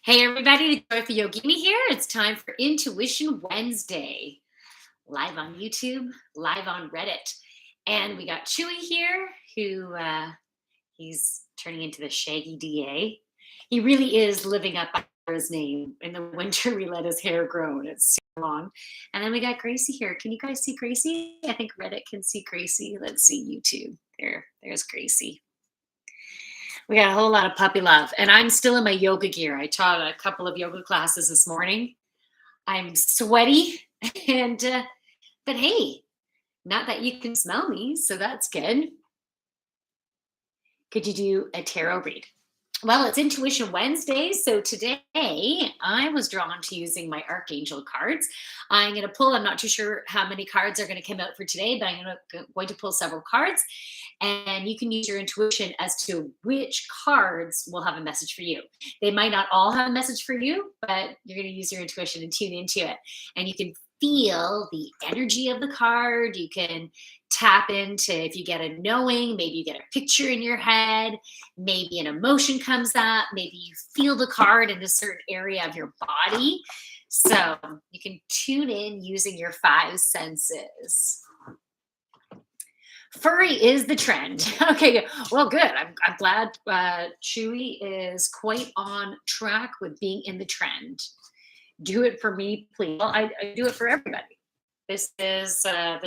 Hey everybody, it's Yogini here. It's time for Intuition Wednesday, live on YouTube, live on Reddit. And we got Chewy here, who he's turning into the Shaggy DA. He really is living up to his name. In the winter, we let his hair grow, and it's super long. And then we got Gracie here. Can you guys see Gracie? I think Reddit can see Gracie. Let's see YouTube. There's Gracie. We got a whole lot of puppy love. And I'm still in my yoga gear. I taught a couple of yoga classes this morning. I'm sweaty. And, but hey, not that you can smell me. So that's good. Could you do a tarot read? Well, it's Intuition Wednesday. So today I was drawn to using my Archangel cards. I'm going to pull, I'm not too sure how many cards are going to come out for today, but I'm going to pull several cards. And you can use your intuition as to which cards will have a message for you. They might not all have a message for you, but you're going to use your intuition and tune into it. And you can feel the energy of the card. You can tap into, if you get a knowing, maybe you get a picture in your head, maybe an emotion comes up, maybe you feel the card in a certain area of your body. So you can tune in using your five senses. Furry is the trend. Okay, well, good. I'm glad Chewy is quite on track with being in the trend. Do it for me, please. Well, I do it for everybody. This is a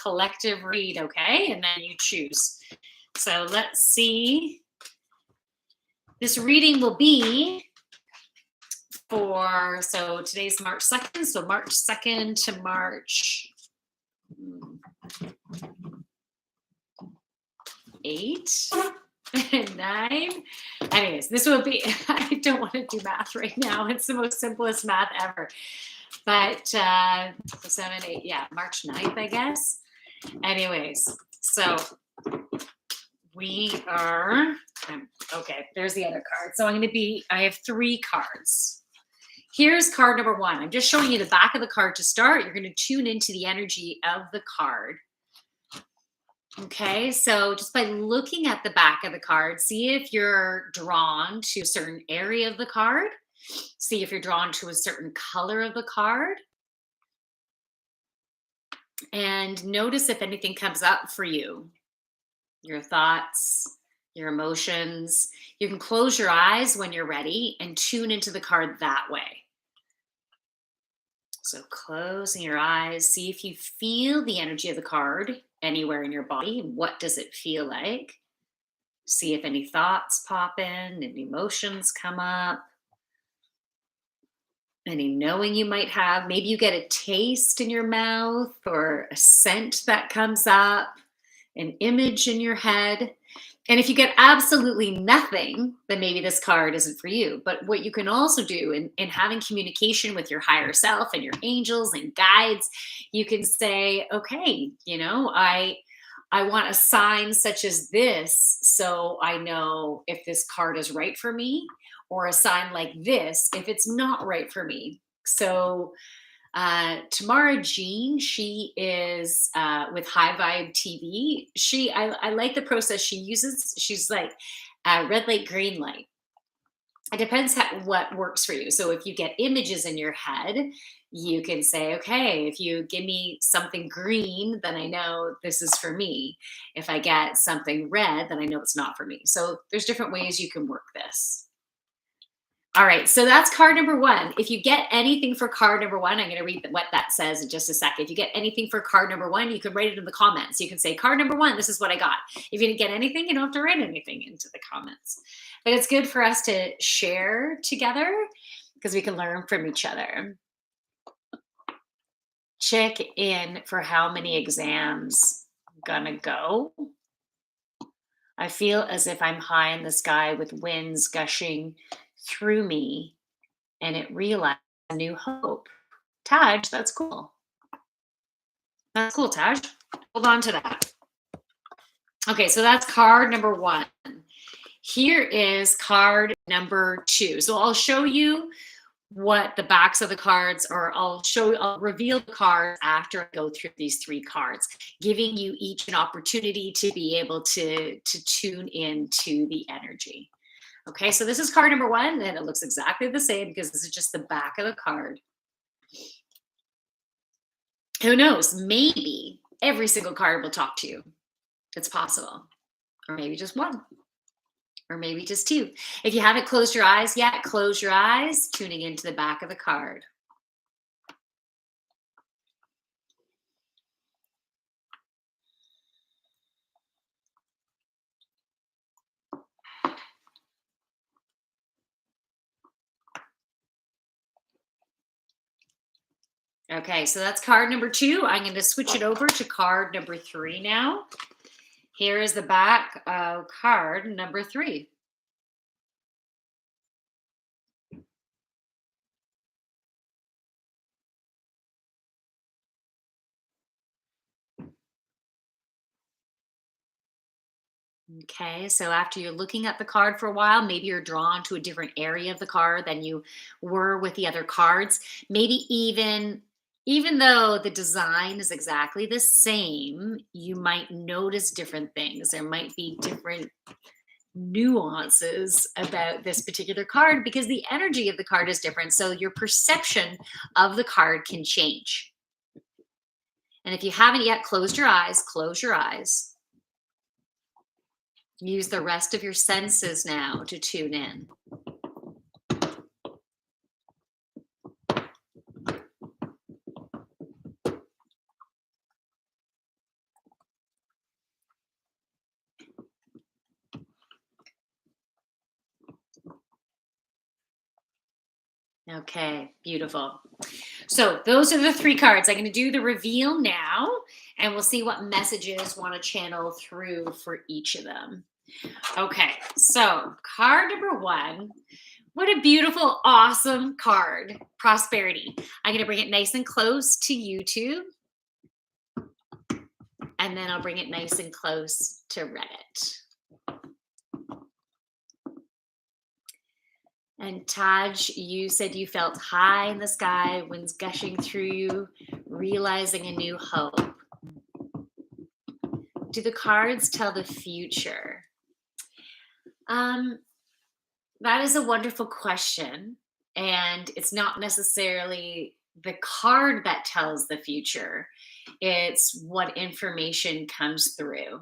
collective read, okay? And then you choose. So let's see. This reading will be for, so today's March 2nd. So March 2nd to March 8, 9. Anyways, this will be, I don't want to do math right now. It's the most simplest math ever. But 7, 8, yeah, March 9th, I guess. Anyways, so we are, okay, there's the other card. So I have 3 cards. Here's card number 1. I'm just showing you the back of the card to start. You're going to tune into the energy of the card. Okay, so just by looking at the back of the card, see if you're drawn to a certain area of the card. See if you're drawn to a certain color of the card. And notice if anything comes up for you. Your thoughts, your emotions. You can close your eyes when you're ready and tune into the card that way. So closing your eyes, see if you feel the energy of the card anywhere in your body. What does it feel like? See if any thoughts pop in, any emotions come up, any knowing you might have. Maybe you get a taste in your mouth or a scent that comes up, an image in your head. And if you get absolutely nothing, then maybe this card isn't for you. But what you can also do in having communication with your higher self and your angels and guides, you can say, okay, I want a sign such as this, so I know if this card is right for me, or a sign like this if it's not right for me. So Tamara Jean, she is with High Vibe TV. I like the process she uses. She's like red light, green light. It depends what works for you. So if you get images in your head, you can say, okay, if you give me something green, then I know this is for me. If I get something red, then I know it's not for me. So there's different ways you can work this. All right, so that's card number 1. If you get anything for card number 1, I'm going to read what that says in just a second. If you get anything for card number 1, you can write it in the comments. You can say, card number 1, this is what I got. If you didn't get anything, you don't have to write anything into the comments. But it's good for us to share together because we can learn from each other. Check in for how many exams I'm gonna go. I feel as if I'm high in the sky with winds gushing through me, and it realized a new hope. Taj, that's cool. That's cool, Taj. Hold on to that. Okay, so that's card number 1. Here is card number 2. So I'll show you what the backs of the cards are. I'll reveal the cards after I go through these 3 cards, giving you each an opportunity to be able to tune into the energy. Okay, so this is card number one, and it looks exactly the same because this is just the back of the card. Who knows? Maybe every single card will talk to you. It's possible. Or maybe just one. Or maybe just two. If you haven't closed your eyes yet, close your eyes, tuning into the back of the card. Okay, so that's card number two. I'm going to switch it over to card number three now. Here is the back of card number three. Okay, so after you're looking at the card for a while, maybe you're drawn to a different area of the card than you were with the other cards. Maybe even though the design is exactly the same, you might notice different things. There might be different nuances about this particular card because the energy of the card is different. So your perception of the card can change. And if you haven't yet closed your eyes, close your eyes. Use the rest of your senses now to tune in. Okay, beautiful. So those are the three cards. I'm going to do the reveal now, and we'll see what messages want to channel through for each of them. Okay, so card number one. What a beautiful, awesome card. Prosperity. I'm going to bring it nice and close to YouTube. And then I'll bring it nice and close to Reddit. And Taj, you said you felt high in the sky, winds gushing through you, realizing a new hope. Do the cards tell the future? That is a wonderful question. And it's not necessarily the card that tells the future. It's what information comes through.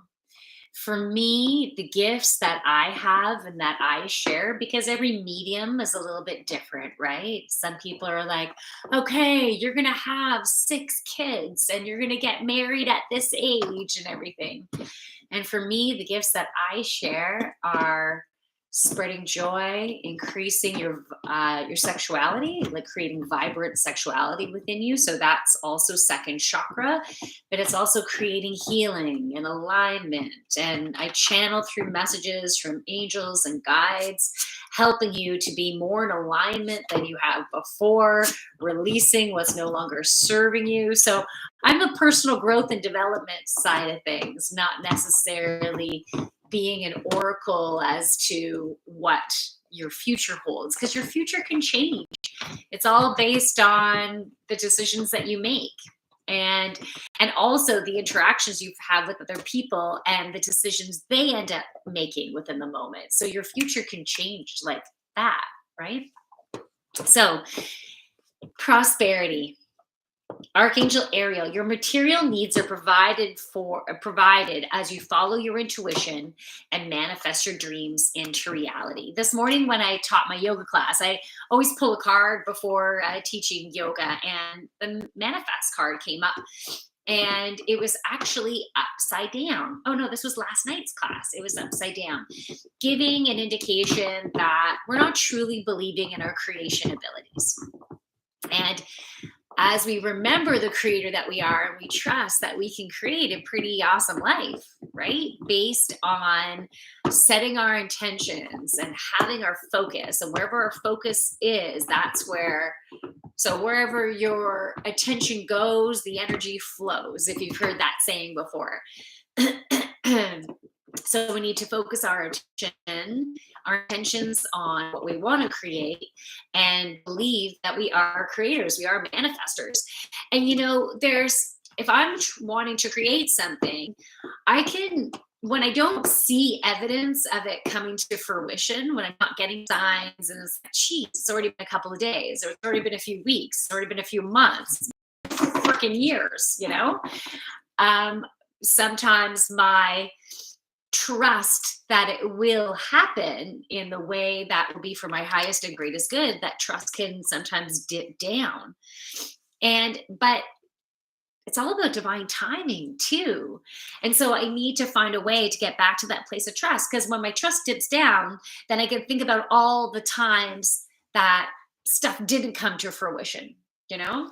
For me, the gifts that I have and that I share, because every medium is a little bit different, right? Some people are like, okay, you're going to have 6 kids and you're going to get married at this age and everything. And for me, the gifts that I share are spreading joy, increasing your sexuality, like creating vibrant sexuality within you. So that's also second chakra, but it's also creating healing and alignment. And I channel through messages from angels and guides, helping you to be more in alignment than you have before, releasing what's no longer serving you. So I'm a personal growth and development side of things, not necessarily being an oracle as to what your future holds, because your future can change. It's all based on the decisions that you make, and also the interactions you have with other people and the decisions they end up making within the moment. So your future can change like that, right? So prosperity. Archangel Ariel, your material needs are provided as you follow your intuition and manifest your dreams into reality. This morning when I taught my yoga class, I always pull a card before teaching yoga, and the manifest card came up, and it was actually upside down. Oh no, this was last night's class. It was upside down, giving an indication that we're not truly believing in our creation abilities. And as we remember the creator that we are, and we trust that we can create a pretty awesome life, right? Based on setting our intentions and having our focus, and wherever our focus is, that's where, so wherever your attention goes, the energy flows, if you've heard that saying before. So we need to focus our intentions on what we want to create, and believe that we are creators, we are manifestors. And if I'm wanting to create something, I can when I don't see evidence of it coming to fruition, when I'm not getting signs and it's like, geez, it's already been a couple of days, or it's already been a few weeks, it's already been a few months, freaking years, Um, sometimes my trust that it will happen in the way that will be for my highest and greatest good, that trust can sometimes dip down. But it's all about divine timing too. And so I need to find a way to get back to that place of trust, because when my trust dips down, then I can think about all the times that stuff didn't come to fruition, you know?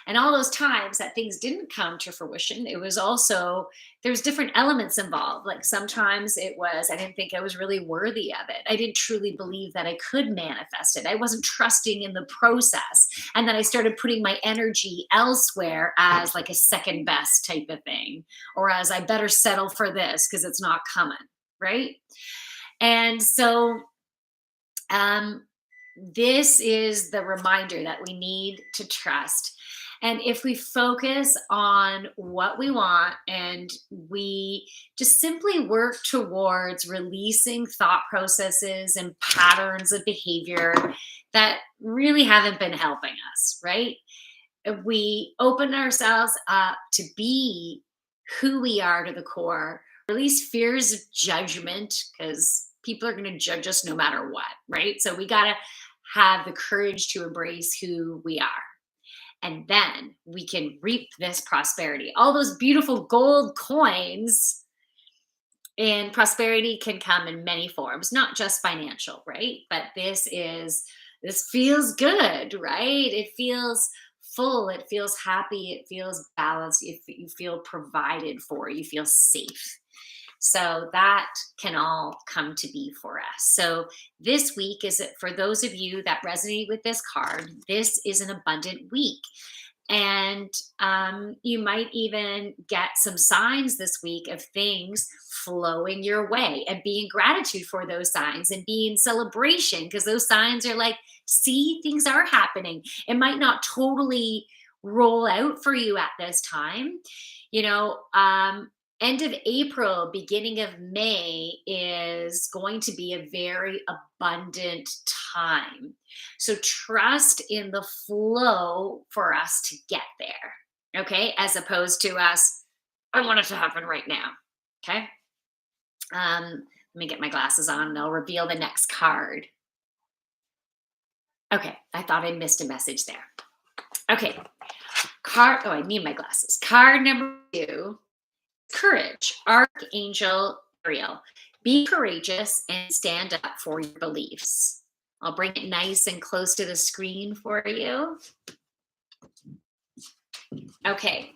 And all those times that things didn't come to fruition, it was also, there's different elements involved. Like sometimes it was, I didn't think I was really worthy of it. I didn't truly believe that I could manifest it. I wasn't trusting in the process. And then I started putting my energy elsewhere as like a second best type of thing, or as I better settle for this because it's not coming. Right. And so, um, this is the reminder that we need to trust. And if we focus on what we want and we just simply work towards releasing thought processes and patterns of behavior that really haven't been helping us, right? If we open ourselves up to be who we are to the core, release fears of judgment, because people are going to judge us no matter what, right? So we got to have the courage to embrace who we are. And then we can reap this prosperity. All those beautiful gold coins, and prosperity can come in many forms, not just financial, right? But this feels good, right? It feels full, it feels happy, it feels balanced, you feel provided for, you feel safe. So that can all come to be for us. So this week is it for those of you that resonate with this card. This is an abundant week. And you might even get some signs this week of things flowing your way, and be in gratitude for those signs and be in celebration, because those signs are like, see, things are happening. It might not totally roll out for you at this time. You know, end of April, beginning of May is going to be a very abundant time. So trust in the flow for us to get there. Okay. As opposed to us, I want it to happen right now. Okay. Let me get my glasses on and I'll reveal the next card. Okay. I thought I missed a message there. Okay. Oh, I need my glasses. Card number 2. Courage, Archangel Ariel. Be courageous and stand up for your beliefs. I'll bring it nice and close to the screen for you. Okay.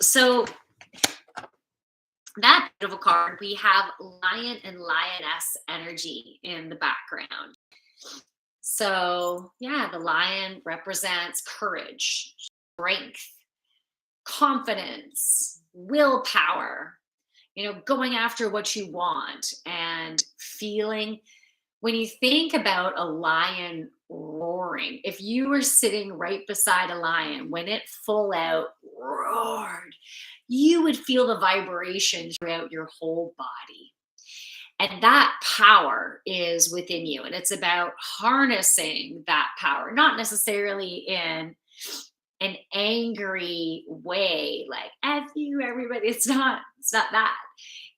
So that beautiful card, we have lion and lioness energy in the background. So yeah, the lion represents courage, strength, confidence, willpower, going after what you want and feeling. When you think about a lion roaring, if you were sitting right beside a lion when it full out roared, you would feel the vibration throughout your whole body. And that power is within you. And it's about harnessing that power, not necessarily in an angry way, like F you, everybody. It's not that.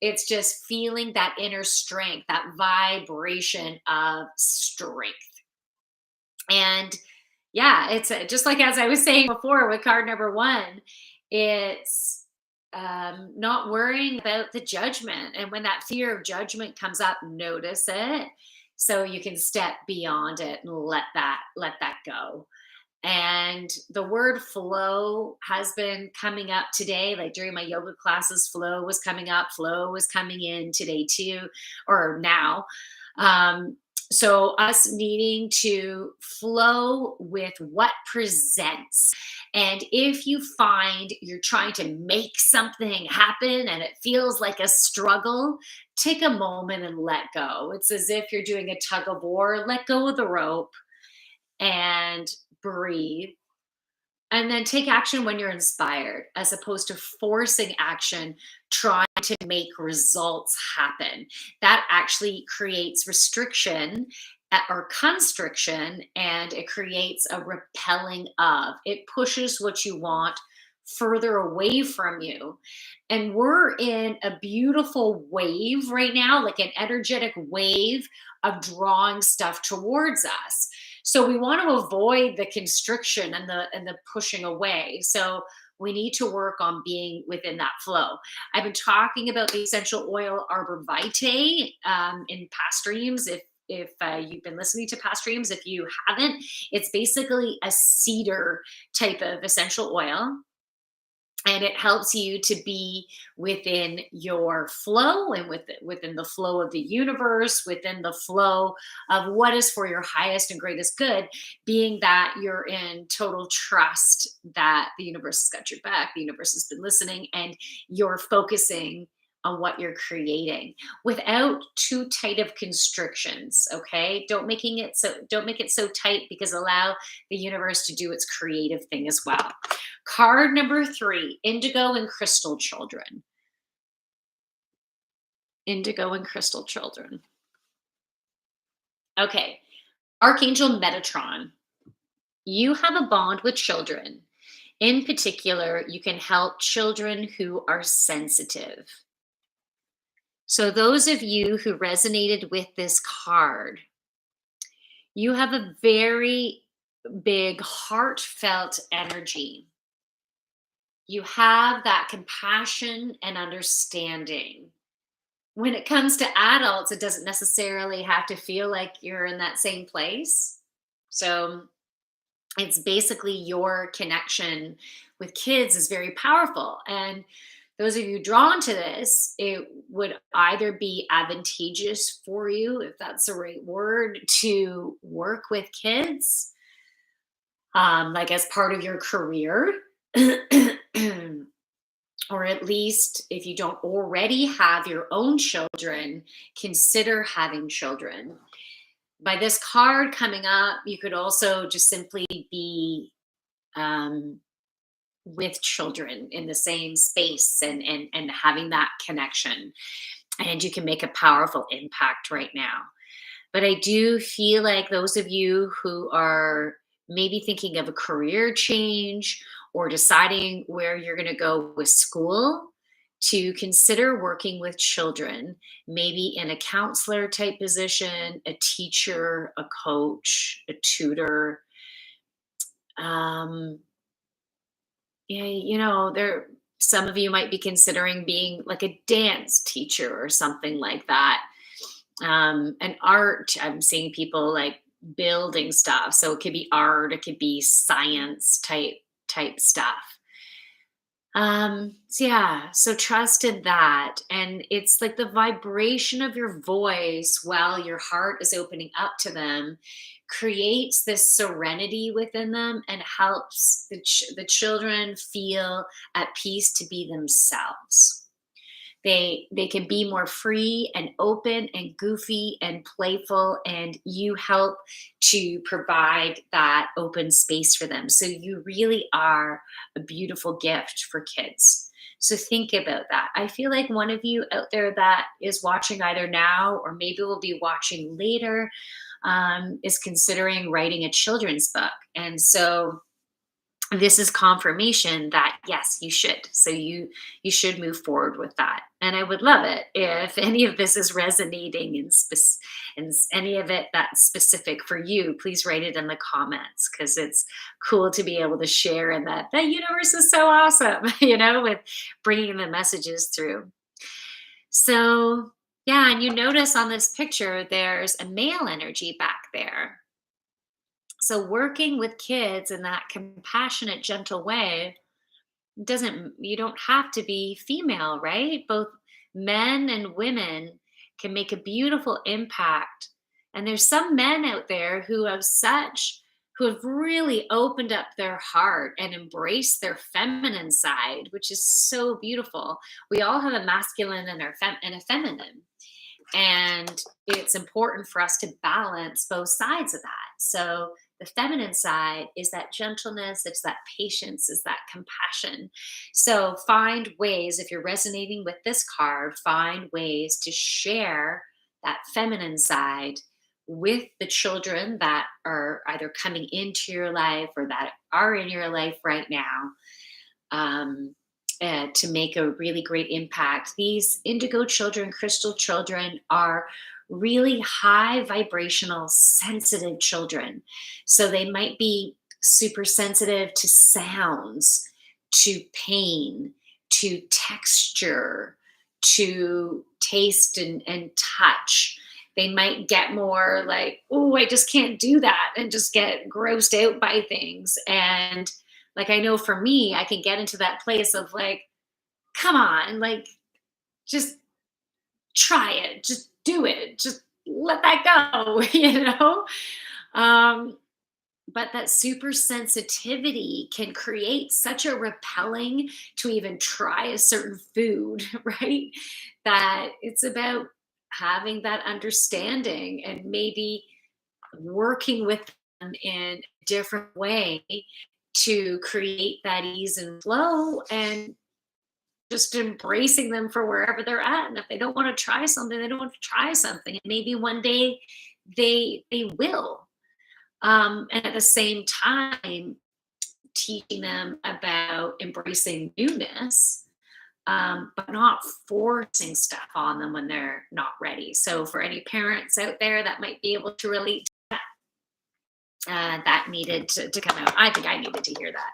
It's just feeling that inner strength, that vibration of strength. And yeah, it's just like as I was saying before with card number 1, it's not worrying about the judgment. And when that fear of judgment comes up, notice it so you can step beyond it and let that go. And the word flow has been coming up today. Like during my yoga classes, flow was coming up, flow was coming in today too, or now. So us needing to flow with what presents. And if you find you're trying to make something happen and it feels like a struggle, take a moment and let go. It's as if you're doing a tug of war. Let go of the rope and breathe. And then take action when you're inspired, as opposed to forcing action, trying to make results happen. That actually creates restriction or constriction, and it creates a repelling of. It pushes what you want further away from you. And we're in a beautiful wave right now, like an energetic wave of drawing stuff towards us. So we want to avoid the constriction and the pushing away. So we need to work on being within that flow. I've been talking about the essential oil arborvitae in past streams. If you've been listening to past streams, if you haven't, it's basically a cedar type of essential oil, and it helps you to be within your flow and within the flow of the universe, within the flow of what is for your highest and greatest good, being that you're in total trust that the universe has got your back, the universe has been listening, and you're focusing on what you're creating without too tight of constrictions. Okay, don't make it so tight, because allow the universe to do its creative thing as well. Card number 3, indigo and crystal children. Indigo and crystal children. Okay. Archangel Metatron. You have a bond with children. In particular, you can help children who are sensitive. So, those of you who resonated with this card, you have a very big, heartfelt energy. You have that compassion and understanding. When it comes to adults, it doesn't necessarily have to feel like you're in that same place. So it's basically your connection with kids is very powerful. And those of you drawn to this, it would either be advantageous for you, if that's the right word, to work with kids, like as part of your career. Or at least if you don't already have your own children, consider having children. By this card coming up, you could also just simply be with children in the same space, and having that connection. And you can make a powerful impact right now. But I do feel like those of you who are maybe thinking of a career change or deciding where you're going to go with school, to consider working with children, maybe in a counselor type position, a teacher, a coach, a tutor. Yeah, there, some of you might be considering being like a dance teacher or something like that. And art, I'm seeing people like building stuff. So it could be art, it could be science type stuff. So yeah, so trust in that. And it's like the vibration of your voice while your heart is opening up to them creates this serenity within them, and helps the children feel at peace to be themselves. They can be more free and open and goofy and playful, and you help to provide that open space for them. So you really are a beautiful gift for kids. So think about that. I feel like one of you out there that is watching either now or maybe will be watching later, is considering writing a children's book. And so this is confirmation that yes, you should. So you should move forward with that. And I would love it if any of this is resonating and any of it that's specific for you. Please write it in the comments, because it's cool to be able to share, and that the universe is so awesome, with bringing the messages through. So yeah, and you notice on this picture there's a male energy back there. So working with kids in that compassionate, gentle way doesn't, you don't have to be female, right? Both men and women can make a beautiful impact. And there's some men out there who have really opened up their heart and embraced their feminine side, which is so beautiful. We all have a masculine and a feminine. And it's important for us to balance both sides of that. So the feminine side is that gentleness, it's that patience, is that compassion. So find ways, if you're resonating with this card, find ways to share that feminine side with the children that are either coming into your life or that are in your life right now. Um, to make a really great impact. These indigo children, crystal children are really high vibrational, sensitive children. So they might be super sensitive to sounds, to pain, to texture, to taste and touch. They might get more like, oh, I just can't do that, and just get grossed out by things. And like, I know for me, I can get into that place of like, come on, like, just try it, just do it, just let that go, you know? Um, but that super sensitivity can create such a repelling to even try a certain food, right? That it's about having that understanding and maybe working with them in a different way to create that ease and flow, and just embracing them for wherever they're at. And if they don't want to try something, they don't want to try something. And maybe one day they will. And at the same time, teaching them about embracing newness, but not forcing stuff on them when they're not ready. So for any parents out there that might be able to relate to that, that needed to come out. I think I needed to hear that.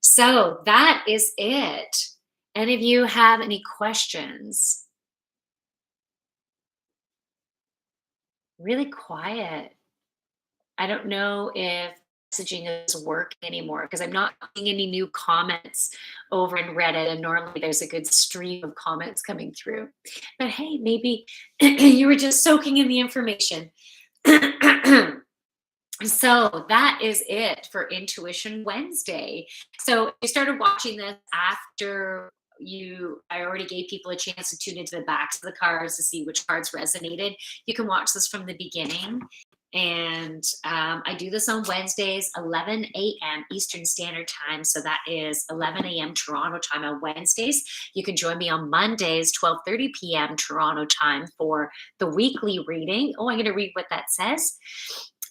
So that is it. Any of you have any questions? Really quiet. I don't know if messaging is working anymore because I'm not seeing any new comments over in Reddit. And normally there's a good stream of comments coming through. But hey, maybe you were just soaking in the information. So that is it for Intuition Wednesday. So you started watching this after I already gave people a chance to tune into the backs of the cards to see which cards resonated. You can watch this from the beginning. And I do this on Wednesdays, 11 a.m. Eastern Standard Time. So that is 11 a.m. Toronto time on Wednesdays. You can join me on Mondays, 12:30 p.m. Toronto time for the weekly reading. Oh, I'm going to read what that says.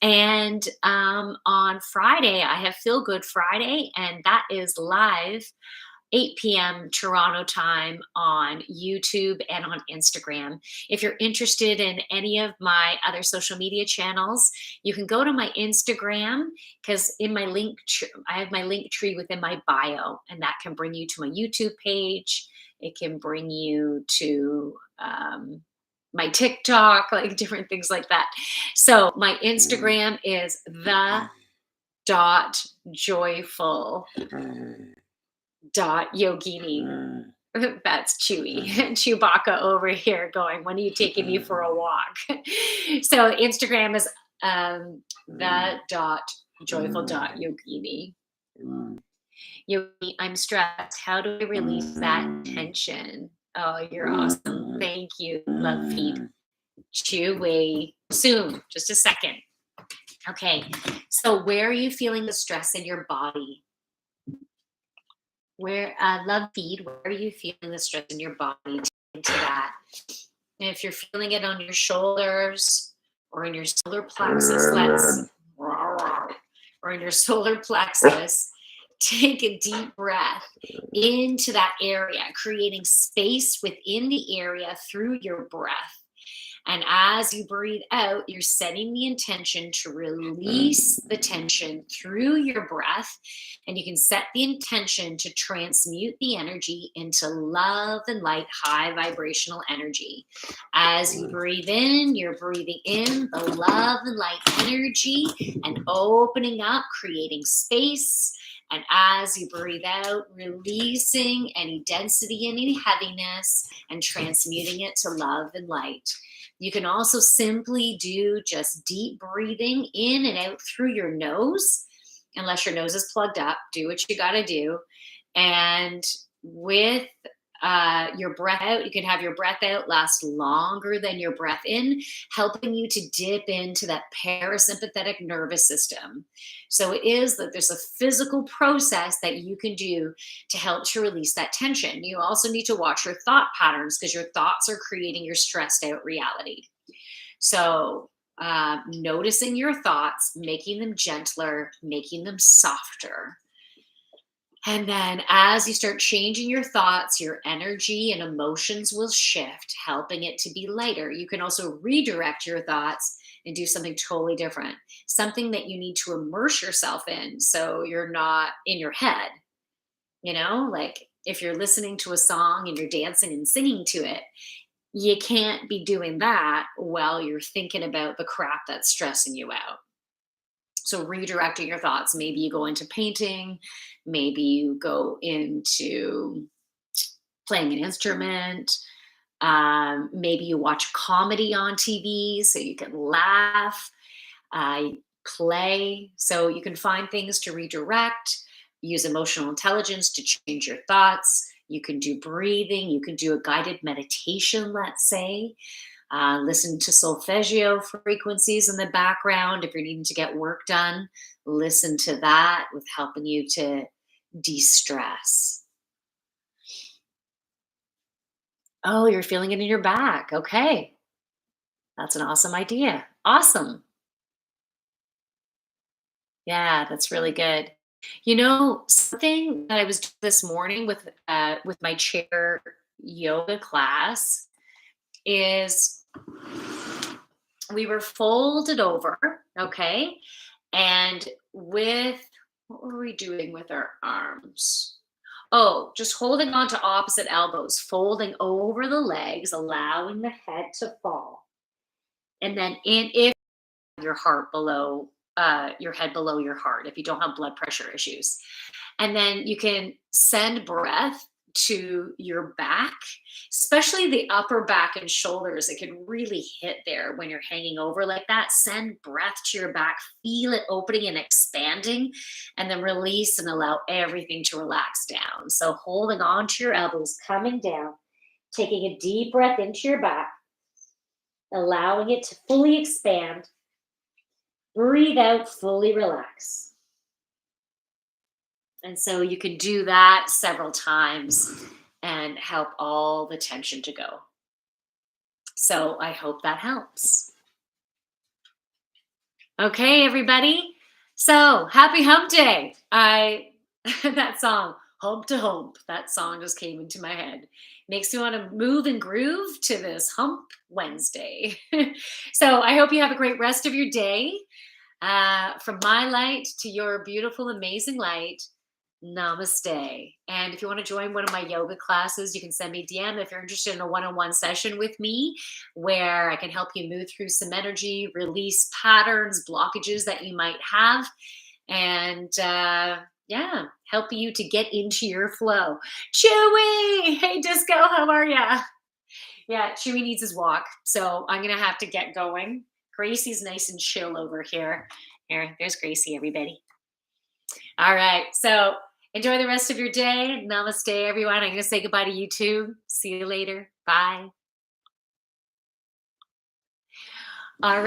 And on Friday, I have Feel Good Friday, and that is live 8 p.m. Toronto time on YouTube and on Instagram. If you're interested in any of my other social media channels, you can go to my Instagram, because in my link, I have my link tree within my bio, and that can bring you to my YouTube page. It can bring you to my TikTok, like different things like that. So my Instagram is the.joyful.yogini. That's Chewy, Chewbacca over here going, when are you taking me for a walk? So Instagram is the.joyful.yogini. Yogi, I'm stressed. How do I release that tension? Oh, you're awesome. Thank you. Love feed. Chewy. Soon. Just a second. Okay. So where are you feeling the stress in your body? Where love feed, where are you feeling the stress in your body? Into that. And if you're feeling it on your shoulders or in your solar plexus, or in your solar plexus, take a deep breath into that area, creating space within the area through your breath. And as you breathe out, you're setting the intention to release the tension through your breath. And you can set the intention to transmute the energy into love and light, high vibrational energy. As you breathe in, you're breathing in the love and light energy and opening up, creating space. And as you breathe out, releasing any density, any heaviness, and transmuting it to love and light. You can also simply do just deep breathing in and out through your nose, unless your nose is plugged up. Do what you got to do. And with your breath out. You can have your breath out last longer than your breath in, helping you to dip into that parasympathetic nervous system. So it is that there's a physical process that you can do to help to release that tension. You also need to watch your thought patterns because your thoughts are creating your stressed out reality. So, noticing your thoughts, making them gentler, making them softer. And then as you start changing your thoughts, your energy and emotions will shift, helping it to be lighter. You can also redirect your thoughts and do something totally different, something that you need to immerse yourself in so you're not in your head. Like if you're listening to a song and you're dancing and singing to it, you can't be doing that while you're thinking about the crap that's stressing you out. So redirecting your thoughts, maybe you go into painting, maybe you go into playing an instrument, maybe you watch comedy on TV so you can laugh, play. So you can find things to redirect, use emotional intelligence to change your thoughts. You can do breathing, you can do a guided meditation, let's say. Listen to solfeggio frequencies in the background. If you're needing to get work done, listen to that with helping you to de-stress. Oh, you're feeling it in your back. Okay. That's an awesome idea. Awesome. Yeah, that's really good. Something that I was doing this morning with my chair yoga class is we were folded over, okay? And what were we doing with our arms? Oh, just holding on to opposite elbows, folding over the legs, allowing the head to fall. And then if your heart below your head below your heart, if you don't have blood pressure issues. And then you can send breath to your back, especially the upper back and shoulders. It can really hit there when you're hanging over like that. Send breath to your back, feel it opening and expanding, and then release and allow everything to relax down. So holding on to your elbows, coming down, taking a deep breath into your back, allowing it to fully expand. Breathe out, fully relax. And so you can do that several times and help all the tension to go. So I hope that helps. Okay, everybody. So happy hump day. That song, Hump to Hump, that song just came into my head. Makes me want to move and groove to this Hump Wednesday. So I hope you have a great rest of your day. From my light to your beautiful, amazing light, namaste. And if you want to join one of my yoga classes, you can send me a DM if you're interested in a one-on-one session with me where I can help you move through some energy, release patterns, blockages that you might have, and yeah, help you to get into your flow. Chewy! Hey, Disco, how are ya? Yeah, Chewy needs his walk, so I'm going to have to get going. Gracie's nice and chill over here. There's Gracie, everybody. All right. So enjoy the rest of your day. Namaste, everyone. I'm going to say goodbye to YouTube. See you later. Bye. All right.